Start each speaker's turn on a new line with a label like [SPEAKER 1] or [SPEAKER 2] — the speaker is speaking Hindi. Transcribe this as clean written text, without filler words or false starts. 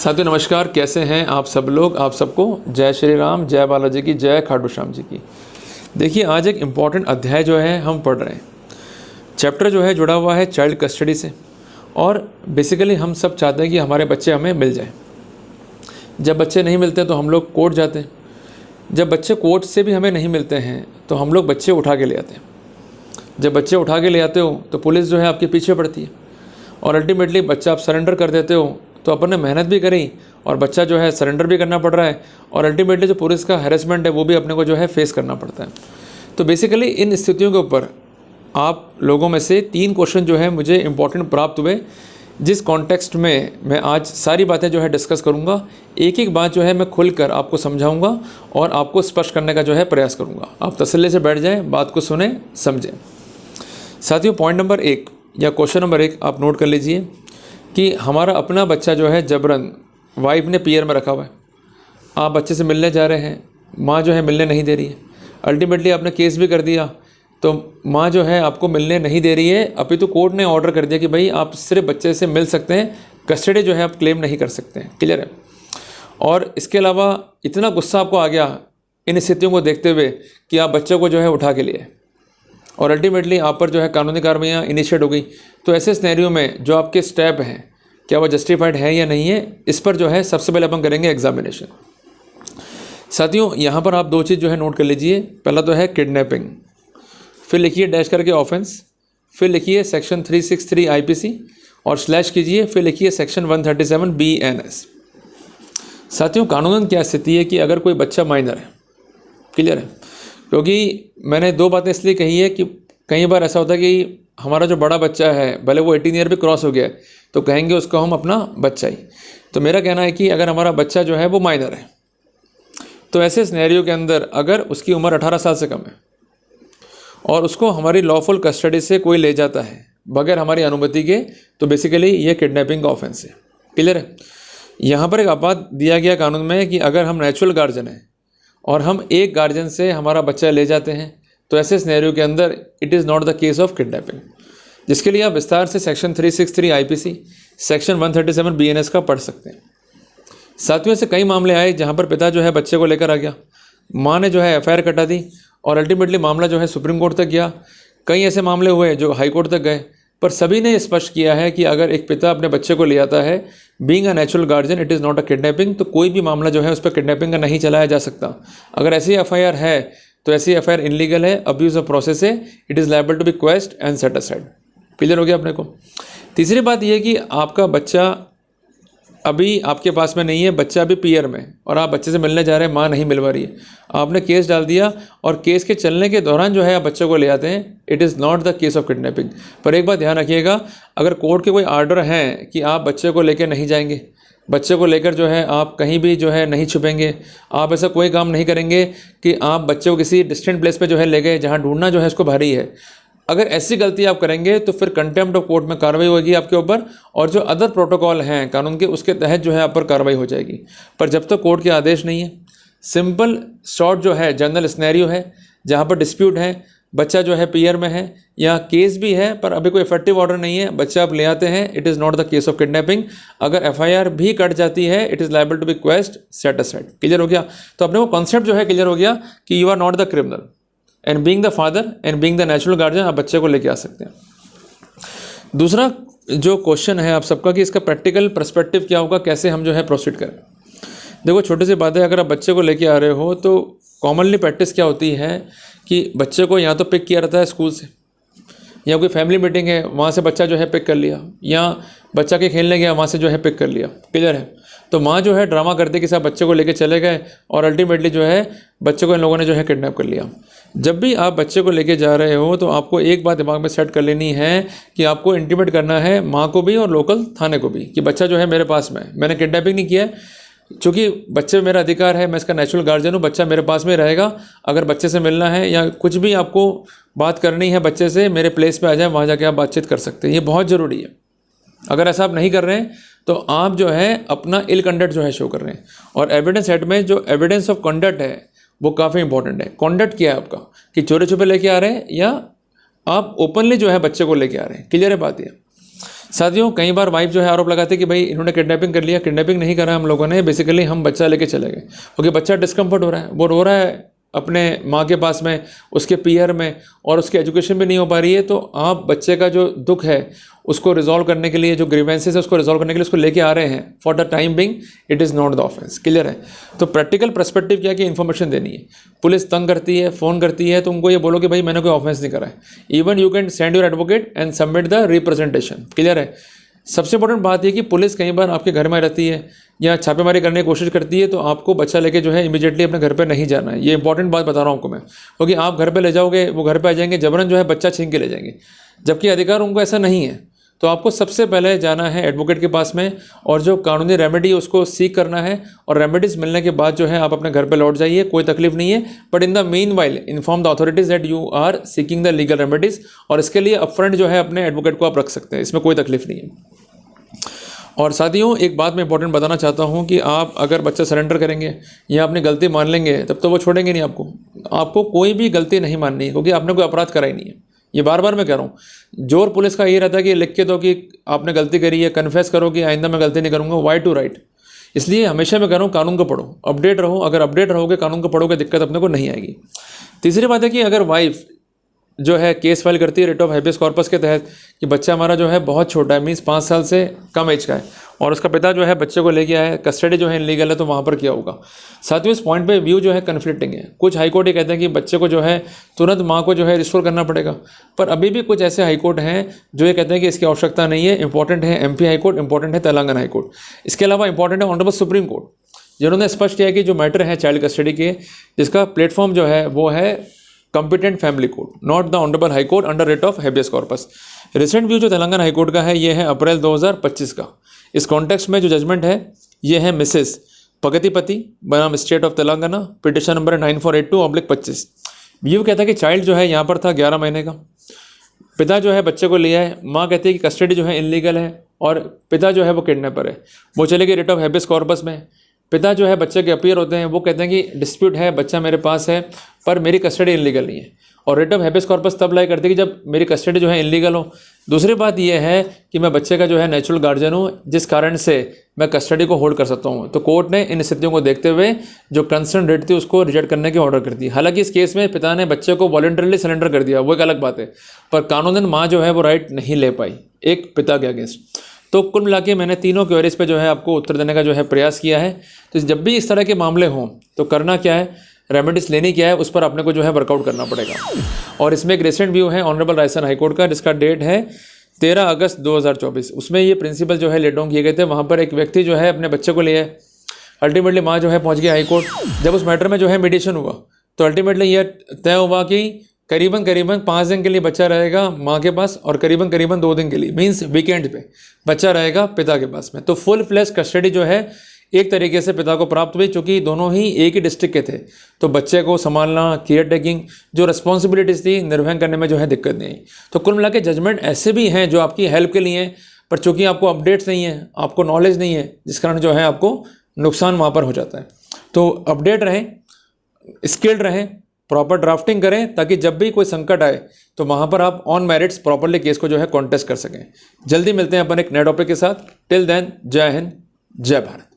[SPEAKER 1] साथियों नमस्कार, कैसे हैं आप सब लोग। आप सबको जय श्री राम, जय बालाजी की, जय खाटू श्याम जी की। देखिए, आज एक इम्पॉर्टेंट अध्याय जो है हम पढ़ रहे हैं। चैप्टर जो है जुड़ा हुआ है चाइल्ड कस्टडी से, और बेसिकली हम सब चाहते हैं कि हमारे बच्चे हमें मिल जाएं। जब बच्चे नहीं मिलते तो हम लोग कोर्ट जाते हैं। जब बच्चे कोर्ट से भी हमें नहीं मिलते हैं तो हम लोग बच्चे उठा के ले आते हैं। जब बच्चे उठा के ले आते हो तो पुलिस जो है आपके पीछे पड़ती है, और अल्टीमेटली बच्चा आप सरेंडर कर देते हो। तो अपन ने मेहनत भी करी और बच्चा जो है सरेंडर भी करना पड़ रहा है, और अल्टीमेटली जो पुलिस का हैरेसमेंट है वो भी अपने को जो है फेस करना पड़ता है। तो बेसिकली इन स्थितियों के ऊपर आप लोगों में से 3 क्वेश्चन जो है मुझे इंपॉर्टेंट प्राप्त हुए, जिस कॉन्टेक्स्ट में मैं आज सारी बातें जो है डिस्कस करूंगा। एक एक बात जो है मैं खुलकर आपको समझाऊंगा और आपको स्पष्ट करने का जो है प्रयास करूंगा। आप तसल्ली से बैठ जाएं, बात को सुने, समझें। साथियों, पॉइंट नंबर 1 या क्वेश्चन नंबर 1 आप नोट कर लीजिए कि हमारा अपना बच्चा जो है जबरन वाइफ ने पीयर में रखा हुआ है। आप बच्चे से मिलने जा रहे हैं, माँ जो है मिलने नहीं दे रही है। अल्टीमेटली आपने केस भी कर दिया तो माँ जो है आपको मिलने नहीं दे रही है। अभी तो कोर्ट ने ऑर्डर कर दिया कि भाई आप सिर्फ बच्चे से मिल सकते हैं, कस्टडी जो है आप क्लेम नहीं कर सकते हैं। क्लियर है। और इसके अलावा इतना गुस्सा आपको आ गया इन स्थितियों को देखते हुए कि आप बच्चों को जो है उठा के लिए, और अल्टीमेटली आप पर जो है कानूनी कार्रवाइयाँ इनिशिएट हो गई। तो ऐसे सिनेरियो में जो आपके स्टेप हैं, क्या वो जस्टिफाइड है या नहीं है, इस पर जो है सबसे पहले अपन करेंगे एग्जामिनेशन। साथियों, यहाँ पर आप 2 चीज़ जो है नोट कर लीजिए। पहला तो है किडनैपिंग, फिर लिखिए डैश करके ऑफेंस, फिर लिखिए सेक्शन 363 IPC और स्लैश कीजिए, फिर लिखिए सेक्शन 137 BNS। साथियों, कानूनन क्या स्थिति है कि अगर कोई बच्चा माइनर है, क्लियर है, क्योंकि मैंने 2 बातें इसलिए कही है कि कई बार ऐसा होता है कि हमारा जो बड़ा बच्चा है, भले वो 18 ईयर भी क्रॉस हो गया है, तो कहेंगे उसको हम अपना बच्चा ही। तो मेरा कहना है कि अगर हमारा बच्चा जो है वो माइनर है, तो ऐसे सिनेरियो के अंदर अगर उसकी उम्र 18 साल से कम है और उसको हमारी लॉफुल कस्टडी से कोई ले जाता है बगैर हमारी अनुमति के, तो बेसिकली ये किडनैपिंग का ऑफेंस है। क्लियर है। यहाँ पर एक अपवाद दिया गया कानून में कि अगर हम नेचुरल गार्जियन हैं और हम एक गार्जियन से हमारा बच्चा ले जाते हैं, तो ऐसे सिनेरियो के अंदर it is not the case of kidnapping, जिसके लिए आप विस्तार से सेक्शन 363 IPC, सेक्शन 137 BNS का पढ़ सकते हैं। साथियों, से कई मामले आए जहां पर पिता जो है बच्चे को लेकर आ गया, मां ने जो है FIR कटा दी और अल्टीमेटली मामला जो है सुप्रीम कोर्ट तक गया। कई ऐसे मामले हुए जो हाई कोर्ट तक गए, पर सभी ने स्पष्ट किया है कि अगर एक पिता अपने बच्चे को ले आता है being a natural guardian, it is not a kidnapping. तो कोई भी मामला जो है उस पर किडनैपिंग का नहीं चलाया जा सकता। अगर ऐसी FIR है तो ऐसी FIR इनलीगल है, अब्यूज ऑफ प्रोसेस है, it is liable to be quashed and set aside. Clear हो गया अपने को। तीसरी बात यह कि आपका बच्चा अभी आपके पास में नहीं है, बच्चा अभी पीयर में, और आप बच्चे से मिलने जा रहे हैं, माँ नहीं मिलवा रही है, आपने केस डाल दिया और केस के चलने के दौरान जो है आप बच्चे को ले आते हैं, it is not the case of kidnapping. पर एक बात ध्यान रखिएगा, अगर कोर्ट के कोई आर्डर हैं कि आप बच्चे को लेकर नहीं जाएंगे, बच्चे को लेकर जो है आप कहीं भी जो है नहीं छुपेंगे, आप ऐसा कोई काम नहीं करेंगे कि आप बच्चे को किसी डिस्टेंट प्लेस पे जो है ले गए जहाँ ढूंढना जो है इसको भारी है, अगर ऐसी गलती आप करेंगे तो फिर कंटेम्प्ट ऑफ कोर्ट में कार्रवाई होगी आपके ऊपर, और जो अदर प्रोटोकॉल हैं कानून के उसके तहत जो है आप पर कार्रवाई हो जाएगी। पर जब तक कोर्ट के आदेश नहीं है, सिंपल शॉर्ट जो है जनरल स्नैरियो है जहाँ पर डिस्प्यूट है, बच्चा जो है पीयर में है या केस भी है पर अभी कोई इफेक्टिव ऑर्डर नहीं है, बच्चा आप ले आते हैं, it is not the case of kidnapping. अगर FIR भी कट जाती है, it is liable to be quashed set aside. Clear हो गया। तो अपने को कॉन्सेप्ट जो है क्लियर हो गया कि you are not the criminal, and being the father and being the natural guardian आप बच्चे को लेके आ सकते हैं। दूसरा जो क्वेश्चन है आप सबका कि इसका प्रैक्टिकल पर्सपेक्टिव क्या होगा, कैसे हम जो है प्रोसीड करें। देखो, छोटी सी बात है, अगर आप बच्चे को लेके आ रहे हो तो कॉमनली प्रैक्टिस क्या होती है कि बच्चे को या तो पिक किया रहता है स्कूल से, या कोई फैमिली मीटिंग है वहाँ से बच्चा जो है पिक कर लिया, या बच्चा के खेलने गया वहाँ से जो है पिक कर लिया। क्लियर है। तो माँ जो है ड्रामा करते कि साहब बच्चे को लेके चले गए और अल्टीमेटली जो है बच्चे को इन लोगों ने जो है किडनैप कर लिया। जब भी आप बच्चे को लेके जा रहे हो तो आपको एक बात दिमाग में सेट कर लेनी है कि आपको इंटीमेट करना है माँ को भी और लोकल थाने को भी कि बच्चा जो है मेरे पास में, मैंने किडनैपिंग नहीं किया है, चूँकि बच्चे में मेरा अधिकार है, मैं इसका नेचुरल गार्जियन हूँ, बच्चा मेरे पास में रहेगा। अगर बच्चे से मिलना है या कुछ भी आपको बात करनी है बच्चे से, मेरे प्लेस पे आ जाए, वहाँ जाके आप बातचीत कर सकते हैं। ये बहुत ज़रूरी है। अगर ऐसा आप नहीं कर रहे हैं तो आप जो है अपना इल कंडक्ट जो है शो कर रहे हैं। और एविडेंस सेट में जो एविडेंस ऑफ कंडक्ट है वो काफ़ी इंपॉर्टेंट है। कंडक्ट क्या है आपका, कि चोरी छुपे लेके आ रहे हैं या आप ओपनली जो है बच्चे को लेके आ रहे हैं। क्लियर है बात ये। साथियों कई बार वाइफ जो है आरोप लगाते हैं कि भाई इन्होंने किडनैपिंग कर लिया। किडनैपिंग नहीं करा हम लोगों ने, बेसिकली हम बच्चा लेके चले गए क्योंकि बच्चा डिस्कम्फर्ट हो रहा है, वो रो रहा है अपने माँ के पास में, उसके पीयर में, और उसकी एजुकेशन भी नहीं हो पा रही है। तो आप बच्चे का जो दुख है उसको रिजॉल्व करने के लिए, जो ग्रीवेंसेस है उसको रिजॉल्व करने के लिए उसको लेके आ रहे हैं। For the time being it is not the offence. Clear है? तो प्रैक्टिकल पर्सपेक्टिव क्या कि इन्फॉर्मेशन देनी है। पुलिस तंग करती है, फ़ोन करती है, तो उनको ये बोलो कि भाई मैंने कोई ऑफेंस नहीं करा है। Even you can send your advocate and submit the representation. Clear है? सबसे इंपॉर्टेंट बात यह कि पुलिस कई बार आपके घर में रहती है या छापेमारी करने की कोशिश करती है, तो आपको बच्चा लेके जो है इमीडिएटली अपने घर पे नहीं जाना है। ये इंपॉर्टेंट बात बता रहा हूँ आपको मैं, क्योंकि आप घर पे ले जाओगे, वो घर पे आ जाएंगे, जबरन जो है बच्चा छीन के ले जाएंगे, जबकि अधिकार उनको ऐसा नहीं है। तो आपको सबसे पहले जाना है एडवोकेट के पास में और जो कानूनी रेमेडी उसको सीख करना है, और रेमेडीज़ मिलने के बाद जो है आप अपने घर पे लौट जाइए, कोई तकलीफ नहीं है। But in the meanwhile inform the authorities that you are seeking the legal remedies, और इसके लिए अपफ्रंट जो है अपने एडवोकेट को आप रख सकते हैं, इसमें कोई तकलीफ नहीं है। और साथियों एक बात मैं इंपॉर्टेंट बताना चाहता हूँ कि आप अगर बच्चा सरेंडर करेंगे या अपनी गलती मान लेंगे, तब तो वो छोड़ेंगे नहीं आपको। आपको कोई भी गलती नहीं माननी है, क्योंकि आपने कोई अपराध करा ही नहीं है। ये बार बार मैं कह रहा हूँ। जोर पुलिस का ये रहता है कि लिख के दो कि आपने गलती करी है, कन्फेस करो कि आइंदा मैं गलती नहीं करूँगा। Why to write? इसलिए हमेशा मैं कह रहा हूँ कानून को पढ़ो, अपडेट रहो। अगर अपडेट रहोगे, कानून को पढ़ोगे, दिक्कत अपने को नहीं आएगी। तीसरी बात है कि अगर वाइफ जो है केस फाइल करती है रिट ऑफ हैबियस कॉर्पस के तहत कि बच्चा हमारा जो है बहुत छोटा है, मीन्स 5 साल से कम एज का है, और उसका पिता जो है बच्चे को लेके आया है, कस्टडी जो है इनलीगल है, तो वहाँ पर क्या होगा? साथियों इस पॉइंट पे व्यू जो है कन्फ्लिक्टिंग है। कुछ हाईकोर्ट ये कहते हैं कि बच्चे को जो है तुरंत माँ को जो है रिस्टोर करना पड़ेगा, पर अभी भी कुछ ऐसे हाईकोर्ट हैं जो ये कहते हैं कि इसकी आवश्यकता नहीं है। इंपॉर्टेंट है MP हाईकोर्ट, इंपॉर्टेंट है तेलंगाना हाईकोर्ट, इसके अलावा इंपॉर्टेंट है ऑनरेबल सुप्रीम कोर्ट, जिन्होंने स्पष्ट किया कि जो मैटर है चाइल्ड कस्टडी के, जिसका प्लेटफॉर्म जो है वो है competent family court, not the honourable high court under writ of habeas corpus. Recent view जो तेलंगाना हाई कोर्ट का है ये है अप्रैल 2025 का। इस कॉन्टेक्स्ट में जो जजमेंट है ये है मिसेस पगतिपति बनाम state of Telangana, petition number 9482/25। View कहता है कि चाइल्ड जो है यहाँ पर था 11 महीने का, पिता जो है बच्चे को लिया है, माँ कहती है कि कस्टडी जो है इनलीगल है और पिता जो है वो किडनैपर है। वो चले गए रिट ऑफ हैबियस कॉर्पस में। पिता जो है बच्चे के अपीयर होते हैं, वो कहते हैं कि डिस्प्यूट है, बच्चा मेरे पास है पर मेरी कस्टडी इनलीगल नहीं है, और रिट ऑफ हैबियस कॉर्पस तब लाई करती है कि जब मेरी कस्टडी जो है इनलीगल हो। दूसरी बात यह है कि मैं बच्चे का जो है नेचुरल गार्जियन हूँ, जिस कारण से मैं कस्टडी को होल्ड कर सकता हूँ। तो कोर्ट ने इन स्थितियों को देखते हुए जो कंसर्न रेट थी उसको रिजेक्ट करने की ऑर्डर कर दी। हालांकि इस केस में पिता ने बच्चे को वॉलंटरली सरेंडर कर दिया, वो एक अलग बात है, पर कानूनन माँ जो है वो राइट नहीं ले पाई एक पिता के अगेंस्ट। तो कुल मिला के मैंने तीनों क्वेरीज पे जो है आपको उत्तर देने का जो है प्रयास किया है। तो जब भी इस तरह के मामले हों तो करना क्या है, रेमेडीज लेनी क्या है, उस पर आपने को जो है वर्कआउट करना पड़ेगा। और इसमें एक रिसेंट व्यू है ऑनरेबल राजस्थान हाईकोर्ट का, जिसका डेट है 13 अगस्त 2024। उसमें ये प्रिंसिपल जो है लेट डाउन किए गए थे। वहाँ पर एक व्यक्ति जो है अपने बच्चे को लिए, अल्टीमेटली माँ जो है पहुँच गई हाईकोर्ट। जब उस मैटर में जो है मीडिएशन हुआ तो अल्टीमेटली ये तय हुआ कि करीबन 5 दिन के लिए बच्चा रहेगा माँ के पास, और करीबन 2 दिन के लिए मींस वीकेंड पे बच्चा रहेगा पिता के पास में। तो फुल फ्लैश कस्टडी जो है एक तरीके से पिता को प्राप्त हुई, चूँकि दोनों ही एक ही डिस्ट्रिक्ट के थे। तो बच्चे को संभालना, केयर टेकिंग, जो रिस्पॉन्सिबिलिटीज़ थी निर्वहन करने में जो है दिक्कत नहीं आई। तो कुल मिला के जजमेंट ऐसे भी हैं जो आपकी हेल्प के लिए हैं, पर चूँकि आपको अपडेट्स नहीं है, आपको नॉलेज नहीं है, जिस कारण जो है आपको नुकसान वहाँ पर हो जाता है। तो अपडेट रहें, स्किल्ड रहें, प्रॉपर ड्राफ्टिंग करें, ताकि जब भी कोई संकट आए तो वहाँ पर आप ऑन मेरिट्स प्रॉपरली केस को जो है कॉन्टेस्ट कर सकें। जल्दी मिलते हैं अपन एक नए टॉपिक के साथ। टिल देन, जय हिंद, जय भारत।